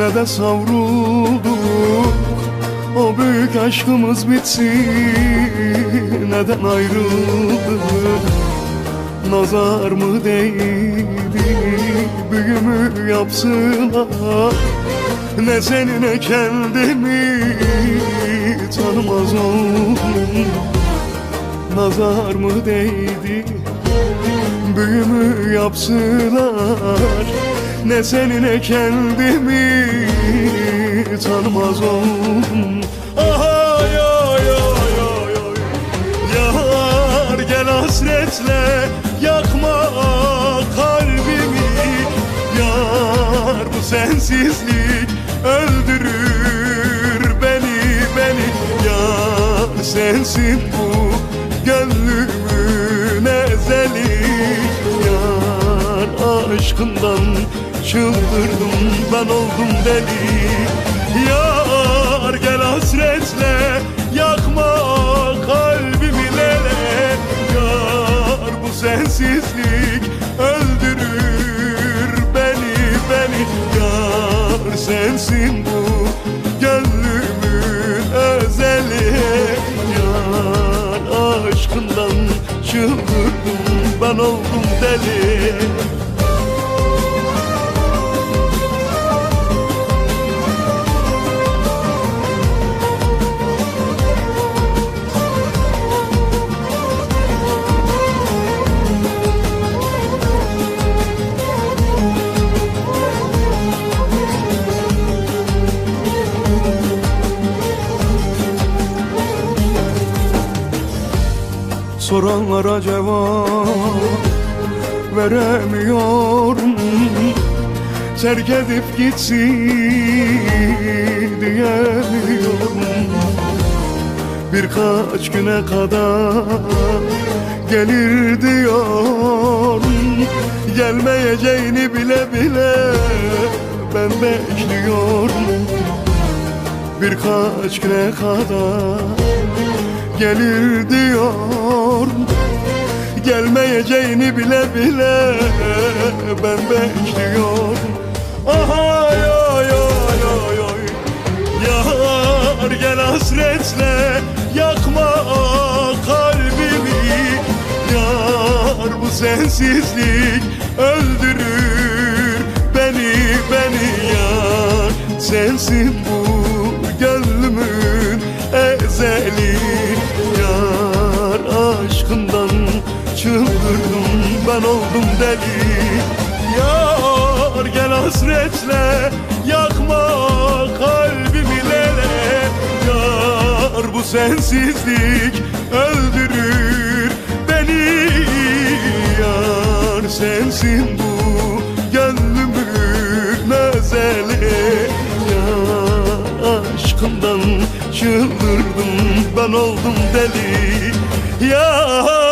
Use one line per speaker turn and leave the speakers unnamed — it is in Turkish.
ne de savrulduk. O büyük aşkımız bitsin, neden ayrıldık? Nazar mı değdi, büyümü yapsınlar. Ne seni ne kendimi tanımaz oldum. Nazar mı değdi, büyümü yapsınlar. Ne seni ne kendimi tanımaz oldum. Ay ay ay ay ay. Yar gel hasretle yakma kalbimi. Yar bu sensizlik öldürür beni. Yar sensin bu gönlümün ezeli. Yar aşkından çıldırdım, ben oldum deli. Yar gel hasretle yakma kalbimi lele. Yar bu sensizlik öldürür beni. Yar sensin bu gönlümün özeli. Yar aşkından çıldırdım, ben oldum deli. Soranlara cevap veremiyorum. Terk edip gitsin diyemiyorum. Birkaç güne kadar gelir diyorum. Gelmeyeceğini bile bile ben bekliyorum. Birkaç güne kadar gelir diyorum. Gelmeyeceğini bile bile ben bekliyorum. Ay ay ay ay ay. Yar gel hasretle yakma kalbimi. Yar bu sensizlik öldürür beni. Yar sensin bu gönlümün ezeli. Yar aşkından çıldırdım, ben oldum deli. Yar gel hasretle yakma kalbimi lele. Yar bu sensizlik öldürür beni. Yar sensin bu gönlümün özeli. Yar aşkından çıldırdım, ben oldum deli. Yar